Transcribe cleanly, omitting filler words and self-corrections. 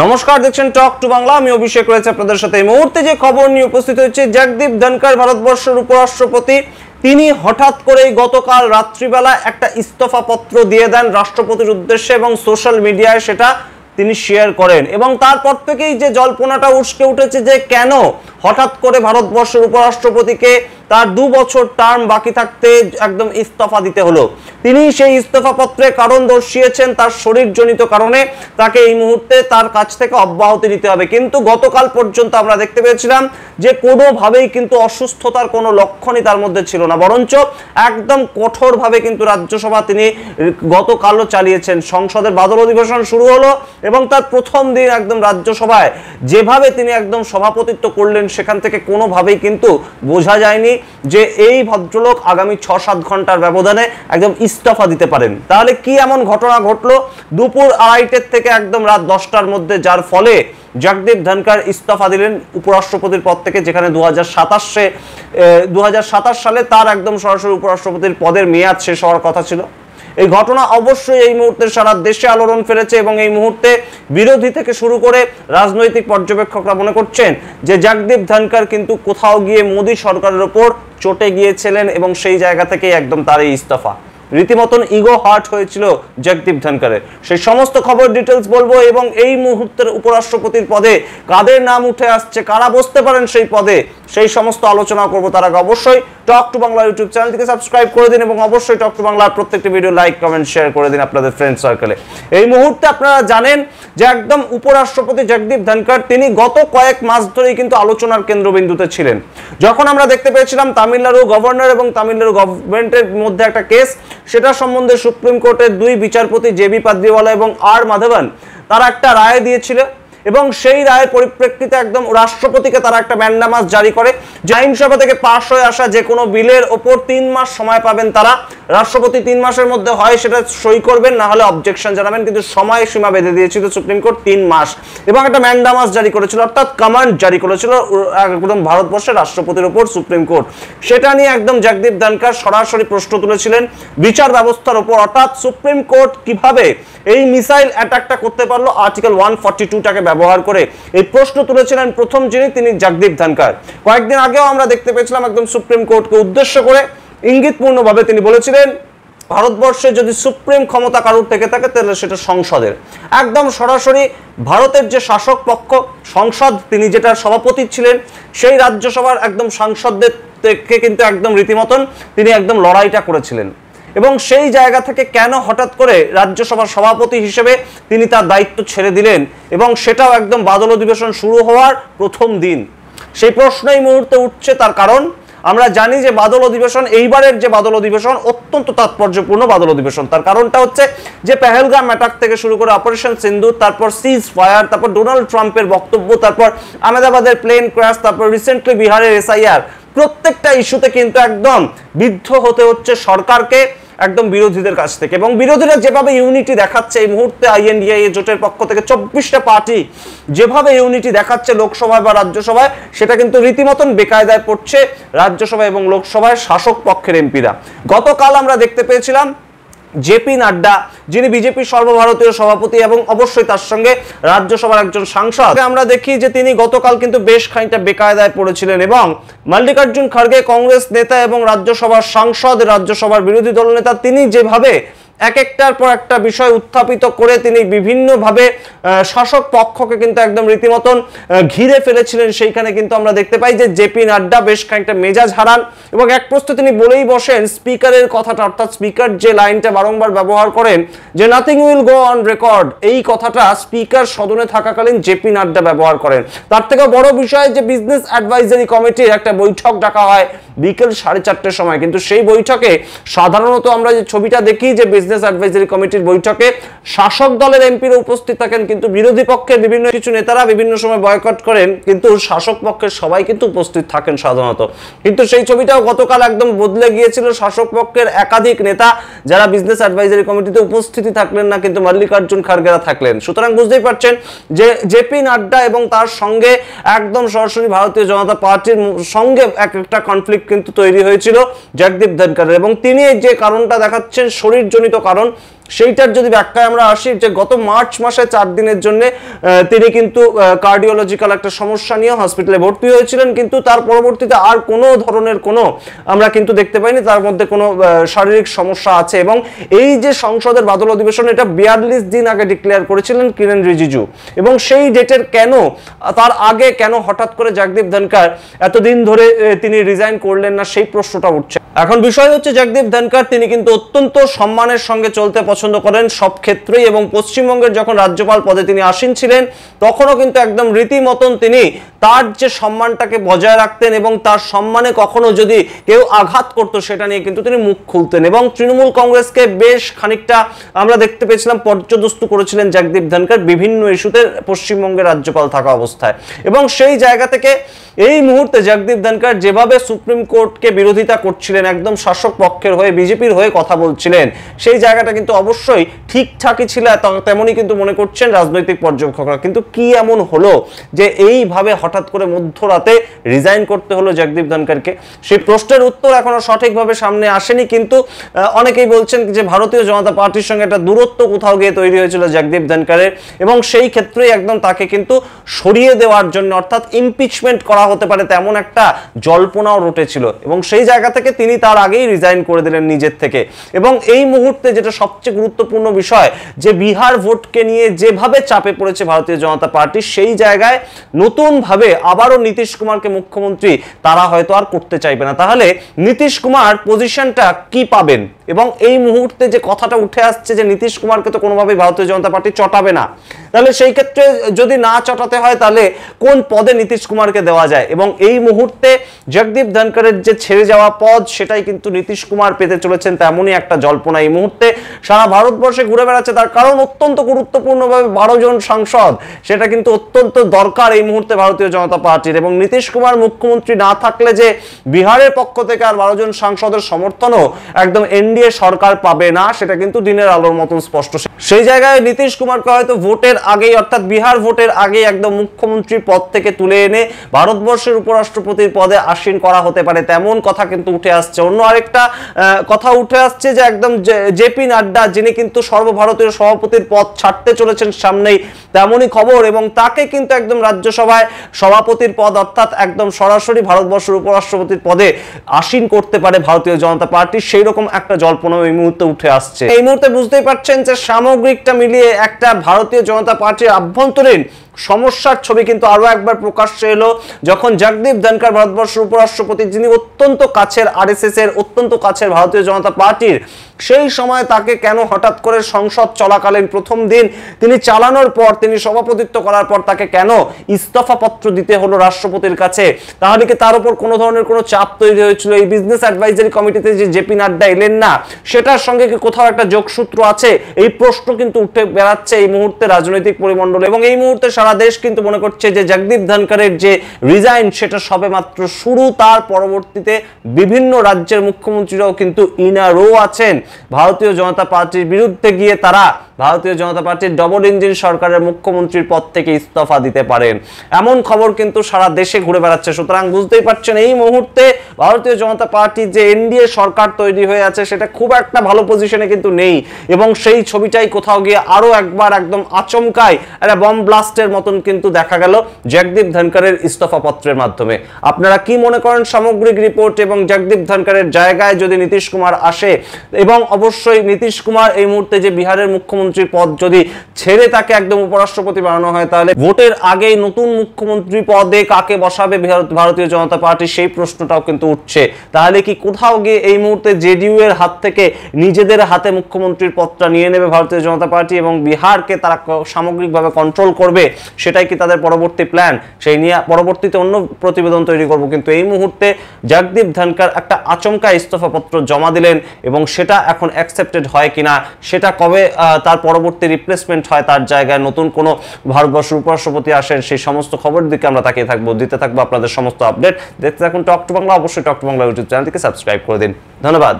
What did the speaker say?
নমস্কার, দেখছেন talk to Bangla. আমি অভিষেক রয়েছে আপনাদের সাথে। এই মুহূর্তে যে খবর নিয়ে উপস্থিত হয়েছে, জগদীপ ধনখড় ভারতবর্ষের উপরাষ্ট্রপতি, তিনি হঠাৎ করেই গতকাল রাত্রিবেলা একটা ইস্তফা পত্র দিয়ে দেন রাষ্ট্রপতির উদ্দেশ্যে এবং সোশ্যাল মিডিয়ায় সেটা তিনি শেয়ার করেন। এবং তারপর থেকেই যে জল্পনাটা উস্কে উঠেছে যে কেন হঠাৎ করে ভারতবর্ষের উপরাষ্ট্রপতিকে তার 2 বছর টার্ম বাকি থাকতে একদম ইস্তফা দিতে হলো। তিনি সেই ইস্তফা পত্রে কারণ দর্শিয়েছেন তার শরীরজনিত কারণে তাকে এই মুহূর্তে তার কাছ থেকে অব্যাহতি নিতে হবে। কিন্তু গতকাল পর্যন্ত আমরা দেখতে পেয়েছিলাম যে কোনোভাবেই কিন্তু অসুস্থতার কোনো লক্ষণই তার মধ্যে ছিল না, বরঞ্চ একদম কঠোরভাবে কিন্তু রাজ্যসভা তিনি গতকালও চালিয়েছেন। সংসদের বাদল অধিবেশন শুরু হলো এবং তার প্রথম দিন একদম রাজ্যসভায় যেভাবে তিনি একদম সভাপতিত্ব করলেন, সেখান থেকে কোনোভাবেই কিন্তু বোঝা যায়নি যে এই ভদ্রলোক আগামী 6-7 ঘন্টার ব্যবধানে একদম ইস্তফা দিতে পারেন। তাহলে কি এমন ঘটনা ঘটলো দুপুর 2:30 থেকে একদম রাত 10টার মধ্যে, যার ফলে জগদীপ ধনখড় ইস্তফা দিলেন উপরাষ্ট্রপতির পদ থেকে, যেখানে 2027 সালে তার একদম সরাসরি উপরাষ্ট্রপতির পদের মেয়াদ শেষ হওয়ার কথা ছিল। এই ঘটনা অবশ্যই এই মুহূর্তে সারা দেশে আলোড়ন ফেলেছে এবং এই মুহূর্তে বিরোধী থেকে শুরু করে রাজনৈতিক পর্যবেক্ষকরা মনে করছেন যে জগদীপ ধনখড় কিন্তু কোথাও গিয়ে মোদী সরকারের উপর চটে গিয়েছিলেন এবং সেই জায়গা থেকে একদম তার এই ইস্তফা রীতিমতন ইগো হার্ট হয়েছিল জগদীপ ধনখড়ের। সেই সমস্ত খবর ডিটেলস বলবো এবং এই মুহূর্তের উপরাষ্ট্রপতির পদে কাদের নাম উঠে আসছে, কারা বসতে পারেন সেই পদে, সেই সমস্ত আলোচনা করবো। তার আগে অবশ্যই টক টু বাংলা ইউটিউব চ্যানেলটিকে সাবস্ক্রাইব করে দিন এবং অবশ্যই টক টু বাংলার প্রত্যেকটি ভিডিও লাইক, কমেন্ট, শেয়ার করে দিন আপনাদের ফ্রেন্ড সার্কেলে। এই মুহূর্তে আপনারা জানেন যে একদম উপরাষ্ট্রপতি জগদীপ ধনখড় তিনি গত কয়েক মাস ধরেই কিন্তু আলোচনার কেন্দ্রবিন্দুতে ছিলেন। যখন আমরা দেখতে পেয়েছিলাম তামিলনাড়ু গভর্নর এবং তামিলনাড়ু গভর্নমেন্টের মধ্যে একটা কেস, সেটা সম্বন্ধে সুপ্রিম কোর্টের 2 বিচারপতি জেবি পাদ্রিওয়ালা এবং আর মাধবন তারা একটা রায় দিয়েছিল এবং সেই রায়ের পরিপ্রেক্ষিতে একদম রাষ্ট্রপতিকে তারা একটা ম্যান্ডামাস জারি করে যে আইনসভা থেকে পাশ হয়ে আসা যে কোনো বিলের ওপর 3 মাস সময় পাবেন তারা। রাষ্ট্রপতি 3 মাসের মধ্যে হয় সেটা সই করবেন, না হলে অবজেকশন জানাবেন, কিন্তু সময় সীমা বেঁধে দিয়েছিল সুপ্রিম কোর্ট 3 মাস এবং একটা ম্যান্ডামাস জারি করেছিল, অর্থাৎ কমান্ড জারি করেছিল একদম ভারতবর্ষের রাষ্ট্রপতির উপর সুপ্রিম কোর্ট। সেটা নিয়ে একদম জগদীপ ধনখড় সরাসরি প্রশ্ন তুলেছিলেন বিচার ব্যবস্থার উপর, অর্থাৎ সুপ্রিম কোর্ট কিভাবে এই মিসাইল অ্যাটাকটা করতে পারলো আর্টিকেল 142টাকে ব্যবহার করে। এই প্রশ্ন তুলেছিলেন প্রথম তিনি জগদীপ ধনখড়। কয়েকদিন আগেও আমরা দেখতে পেয়েছিলাম একদম সুপ্রিম কোর্টকে উদ্দেশ্য করে ইঙ্গিতপূর্ণভাবে তিনি বলেছিলেন ভারতবর্ষে যদি সুপ্রিম ক্ষমতা কারোর থেকে থাকে তাহলে সেটা সংসদের। একদম সরাসরি ভারতের যে শাসক পক্ষ সংসদ, তিনি যেটা সভাপতি ছিলেন, সেই রাজ্যসভার একদম সাংসদদের থেকে কিন্তু একদম রীতিমতন তিনি একদম লড়াইটা করেছিলেন এবং সেই জায়গা থেকে কেন হঠাৎ করে রাজ্যসভার সভাপতি হিসেবে তিনি তার দায়িত্ব ছেড়ে দিলেন এবং সেটাও একদম বাদল অধিবেশন শুরু হওয়ার প্রথম দিন, সেই প্রশ্ন এই মুহূর্তে উঠছে। তার কারণ আমরা জানি যে বাদল অধিবেশন, এইবারের যে বাদল অধিবেশন অত্যন্ত তাৎপর্যপূর্ণ বাদল অধিবেশন। তার কারণটা হচ্ছে যে পেহেলগাম অ্যাটাক থেকে শুরু করে অপারেশন সিন্দুর, তারপর সিজ ফায়ার, তারপর ডোনাল্ড ট্রাম্পের বক্তব্য, তারপর আহমেদাবাদের প্লেন ক্র্যাশ, তারপর রিসেন্টলি বিহারের SIR, প্রত্যেকটা ইস্যুতে কিন্তু একদম বিদ্ধ হতে হচ্ছে সরকারকে একদম বিরোধীদের কাছ থেকে। এবং বিরোধীরা যেভাবে ইউনিটি দেখাচ্ছে এই মুহূর্তে INDA জোটের পক্ষ থেকে 24টা পার্টি যেভাবে ইউনিটি দেখাচ্ছে লোকসভায় বা রাজ্যসভায়, সেটা কিন্তু রীতিমতন বেকায়দায় পড়ছে রাজ্যসভা এবং লোকসভায় শাসক পক্ষের এমপিরা। গতকাল আমরা দেখতে পেয়েছিলাম জেপি নাড্ডা, যিনি বিজেপির সর্বভারতীয় সভাপতি এবং অবশ্যই তার সঙ্গে রাজ্যসভার একজন সাংসদ, আমরা দেখি যে তিনি গতকাল কিন্তু বেশ খানিকটা বেকায়দায় পড়েছিলেন এবং মল্লিকার্জুন খড়গে কংগ্রেস নেতা এবং রাজ্যসভার সাংসদ, রাজ্যসভার বিরোধী দলনেতা, তিনি যেভাবে এক একটার পর একটা বিষয় উত্থাপিত করে তিনি বিভিন্নভাবে শাসক পক্ষকে কিন্তু একদম রীতিমতন ঘিরে ফেলেছিলেন, সেইখানে কিন্তু আমরা দেখতে পাই যে জেপি নাড্ডা বেশ খানিকটা মেজাজ হারান এবং এক প্রশ্নে তিনি বলেই বসেন স্পিকারের কথাটা, অর্থাৎ স্পিকার যে লাইনটা বারংবার ব্যবহার করেন যে nothing will go on record, এই কথাটা স্পিকার সদনে থাকাকালীন জেপি নাড্ডা ব্যবহার করেন। তার থেকে বড় বিষয় যে বিজনেস অ্যাডভাইজারি কমিটির একটা বৈঠক ডাকা হয় বিকেল 4:30টার সময়, কিন্তু সেই বৈঠকে সাধারণত আমরা যে ছবিটা দেখি যে বিজনেস অ্যাডভাইজারি কমিটির বৈঠকে শাসক দলের এমপিরা উপস্থিত থাকেন, কিন্তু বিরোধী পক্ষের বিভিন্ন কিছু নেতারা বিভিন্ন সময় বয়কট করেন, কিন্তু শাসক পক্ষের সবাই কিন্তু উপস্থিত থাকেন সাধারণত। কিন্তু সেই ছবিটাও গতকাল একদম বদলে গিয়েছিল, শাসক পক্ষের একাধিক নেতা যারা বিজনেস অ্যাডভাইজারি কমিটিতে উপস্থিতি থাকলেন না, কিন্তু মল্লিকার্জুন খড়গেরা থাকলেন। সুতরাং বুঝতেই পারছেন যে জেপি নাড্ডা এবং তার সঙ্গে একদম সরাসরি ভারতীয় জনতা পার্টির সঙ্গে একটা কনফ্লিক্ট কিন্তু তৈরি হয়েছিল জগদীপ ধনখড়ের এবং তিনি যে কারণটা দেখাচ্ছেন শরীরজনিত কারণ, সেইটার যদি ব্যাখ্যায় আমরা আসি, যে গত মার্চ মাসে 4 দিনের জন্য তিনি কিন্তু কার্ডিওলজিক্যাল একটা সমস্যা নিয়ে হসপিটালে ভর্তি হয়েছিলেন, কিন্তু তার পরবর্তীতে আর কোনো ধরনের কোনো আমরা কিন্তু দেখতে পাইনি তার মধ্যে কোনো শারীরিক সমস্যা আছে। এবং এই যে সংসদের বাদল অধিবেশন, এটা 42 দিন আগে ডিক্লেয়ার করেছিলেন কিরেন রিজিজু, এবং সেই ডেটের তার আগে কেন হঠাৎ করে জগদীপ ধনখড় এতদিন ধরে তিনি রিজাইন করলেন না, সেই প্রশ্নটা উঠছে। এখন বিষয় হচ্ছে জগদীপ ধনখড় তিনি কিন্তু অত্যন্ত সম্মানের সঙ্গে চলতে পছন্দ করেন সব ক্ষেত্রেই, এবং পশ্চিমবঙ্গের যখন রাজ্যপাল পদে তিনি আসীন ছিলেন তখনও কিন্তু একদম রীতিমতন তিনি তার যে সম্মানটাকে বজায় রাখতেন, এবং তার সম্মানে কখনো যদি কেউ আঘাত করতো সেটা নিয়ে কিন্তু তিনি মুখ খুলতেন। এবং তৃণমূল কংগ্রেসকে বেশ খানিকটা আমরা দেখতে পেয়েছিলাম পর্যদস্তু করেছিলেন জগদীপ ধনখড় বিভিন্ন ইস্যুতে পশ্চিমবঙ্গের রাজ্যপাল থাকা অবস্থায়। এবং সেই জায়গা থেকে এই মুহূর্তে জগদীপ ধনখড় যেভাবে সুপ্রিম কোর্টকে বিরোধিতা করছিলেন, একদম শাসক পক্ষের হয়ে বিজেপির হয়ে কথা বলছিলেন, সেই জায়গাটা কিন্তু অবশ্যই ঠিকঠাকই ছিল, তেমনই কিন্তু মনে করছেন রাজনৈতিক পর্যবেক্ষকরা। কিন্তু কি এমন হলো যে এইভাবে হঠাৎ করে মধ্যরাতে রিজাইন করতে হলো জগদীপ ধনখড়কে? সেই প্রশ্নের উত্তর এখনো সঠিকভাবে সামনে আসেনি, কিন্তু অনেকেই বলছেন যে ভারতীয় জনতা পার্টির সঙ্গে একটা দূরত্ব কোথাও গিয়ে তৈরি হয়েছিল জগদীপ ধনখড়ের, এবং সেই ক্ষেত্রেই একদম তাকে কিন্তু সরিয়ে দেওয়ার জন্য, অর্থাৎ ইমপিচমেন্ট করা হতে পারে তেমন একটা জল্পনাও রটেছিল, এবং সেই জায়গা থেকে তিনি তার আগেই রিজাইন করে দিলেন নিজের থেকে। এবং এই মুহূর্তে যেটা সবচেয়ে গুরুত্বপূর্ণ বিষয়, যে বিহার ভোটকে নিয়ে যেভাবে চাপে পড়েছে ভারতীয় জনতা পার্টি, সেই জায়গায় নতুনভাবে আবারও নীতিশ কুমারকে মুখ্যমন্ত্রী তারা হয়তো আর করতে চাইবে না। তাহলে নীতিশ কুমার পজিশনটা কি পাবেন? এবং এই মুহূর্তে যে কথাটা উঠে আসছে যে নীতিশ কুমারকে তো কোনোভাবেই ভারতীয় জনতা পার্টি চটাবে না, তাহলে সেই ক্ষেত্রে যদি না চটাতে হয় তাহলে কোন পদে নীতিশ কুমারকে দেওয়া যায়? এবং এই মুহূর্তে জগদীপ ধনখড়ের যে ছেড়ে যাওয়া পদ, সেটাই কিন্তু নীতিশ কুমার পেতে চলেছেন তেমনই একটা জল্পনা এই মুহূর্তে সারা ভারতবর্ষে ঘুরে বেড়াচ্ছে। তার কারণ অত্যন্ত গুরুত্বপূর্ণভাবে 12 জন সাংসদ, সেটা কিন্তু অত্যন্ত দরকার এই মুহূর্তে ভারতীয় জনতা পার্টির। এবং নীতিশ কুমার মুখ্যমন্ত্রী না থাকলে যে বিহারের পক্ষ থেকে আর 12 জন সাংসদের সমর্থনও একদম এনডিএ সরকার পাবে না, সেটা কিন্তু দিনের আলোর মতন স্পষ্ট। সেই জায়গায় নীতিশ কুমারকে হয়তো ভোটের আগেই, অর্থাৎ বিহার ভোটের আগে একদম মুখ্যমন্ত্রী পদ থেকে তুলে এনে ভারতবর্ষের উপরাষ্ট্রপতির পদে আসীন করা হতে পারে, তেমন কথা কিন্তু উঠে আসছে। অন্য আরেকটা কথা উঠে আসছে যে একদম জেপি নাড্ডা, যিনি কিন্তু সর্বভারতীয় সভাপতির পদ ছাড়তে চলেছেন সামনেই, তেমনই খবর, এবং তাকে কিন্তু একদম রাজ্যসভায় সভাপতির পদ, অর্থাৎ একদম সরাসরি ভারতবর্ষের উপরাষ্ট্রপতির পদে আসীন করতে পারে ভারতীয় জনতা পার্টি, সেই রকম একটা জল্পনা এই মুহূর্তে উঠে আসছে। এই মুহূর্তে বুঝতেই পারছেন যে সামগ্রিকটা মিলিয়ে একটা ভারতীয় জনতা পার্টির আভ্যন্তরীণ সমস্যার ছবি কিন্তু আরো একবার প্রকাশ্যে এলো, যখন জগদীপ ধনখড় ভারতবর্ষের উপরাষ্ট্রপতি, যিনি অত্যন্ত কাছের আরএসএস এর, অত্যন্ত কাছের ভারতীয় জনতা পার্টির, সেই সময় তাকে কেন হঠাৎ করে সংসদ চলাকালীন প্রথম দিন তিনি চালানোর পর, তিনি সভাপতিত্ব করার পর তাকে কেন ইস্তফা পত্র দিতে হলো রাষ্ট্রপতির কাছে? তাহলে কি তার উপর কোনো ধরনের কোনো চাপ তৈরি হয়েছিল? এই বিজনেস অ্যাডভাইজারি কমিটিতে যে জেপি নাড্ডা এলেন না, সেটার সঙ্গে কি কোথাও একটা যোগসূত্র আছে? এই প্রশ্ন কিন্তু উঠে বেড়াচ্ছে এই মুহূর্তে রাজনৈতিক পরিমণ্ডল, এবং এই মুহূর্তে সারা দেশ কিন্তু মনে করছে যে জগদীপ ধনখড়ের যে রিজাইন, সেটা সবেমাত্র শুরু। তার পরবর্তীতে বিভিন্ন রাজ্যের মুখ্যমন্ত্রীরাও কিন্তু ইন আ রো আছেন ভারতীয় জনতা পার্টির বিরুদ্ধে গিয়ে তারা ভারতীয় জনতা পার্টির ডবল ইঞ্জিন সরকারের মুখ্যমন্ত্রীর পদ থেকে ইস্তফা দিতে পারেন, এমন খবর কিন্তু সারা দেশে ঘুরে বেড়াচ্ছে। সুতরাং বুঝতেই পারছেন এই মুহূর্তে ভারতীয় জনতা পার্টির যে এনডিএ সরকার তৈরি হয়ে আছে, সেটা খুব একটা ভালো পজিশনে কিন্তু নেই, এবং সেই ছবিটাই কোথাও গিয়ে আরো একবার একদম আচমকায় একটা বম ব্লাস্টের মতন কিন্তু দেখা গেল জগদীপ ধনখড়ের ইস্তফা পত্রের মাধ্যমে। আপনারা কি মনে করেন সামগ্রিক রিপোর্ট এবং জগদীপ ধনখড়ের জায়গায় যদি নীতিশ কুমার আসে, এবং অবশ্যই নীতিশ কুমার এই মুহূর্তে যে বিহারের মুখ্যমন্ত্রীর পদ যদি ছেড়ে তাকে একদম উপরাষ্ট্রপতি বানানো হয়, তাহলে ভোটের আগেই নতুন মুখ্যমন্ত্রী পদে কাকে বসাবে ভারতীয় জনতা পার্টি, সেই প্রশ্নটাও কিন্তু উঠছে। তাহলে কি কোথাও গিয়ে এই মুহূর্তে জেডিইউ এর হাত থেকে নিজেদের হাতে মুখ্যমন্ত্রীর পদটা নিয়ে নেবে ভারতীয় জনতা পার্টি, এবং বিহারকে তারা সামগ্রিকভাবে কন্ট্রোল করবে? সেটাই কি তাদের পরবর্তী প্ল্যান? সেই নিয়ে পরবর্তীতে অন্য প্রতিবেদন তৈরি করব। কিন্তু এই মুহূর্তে জগদীপ ধনখড় একটা আচমকা ইস্তফা পত্র জমা দিলেন, এবং সেটা এখন অ্যাকসেপ্টেড হয় কিনা, সেটা কবে তার পরবর্তী রিপ্লেসমেন্ট হয়, তার জায়গায় নতুন কোনো ভারতবর্ষের উপরাষ্ট্রপতি আসেন, সেই সমস্ত খবরের দিকে আমরা তাকিয়ে থাকবো, দিতে থাকবো আপনাদের সমস্ত আপডেট। দেখতে থাকুন টক টু বাংলা। অবশ্যই টক টু বাংলা ইউটিউব চ্যানেলটিকে সাবস্ক্রাইব করে দিন। ধন্যবাদ।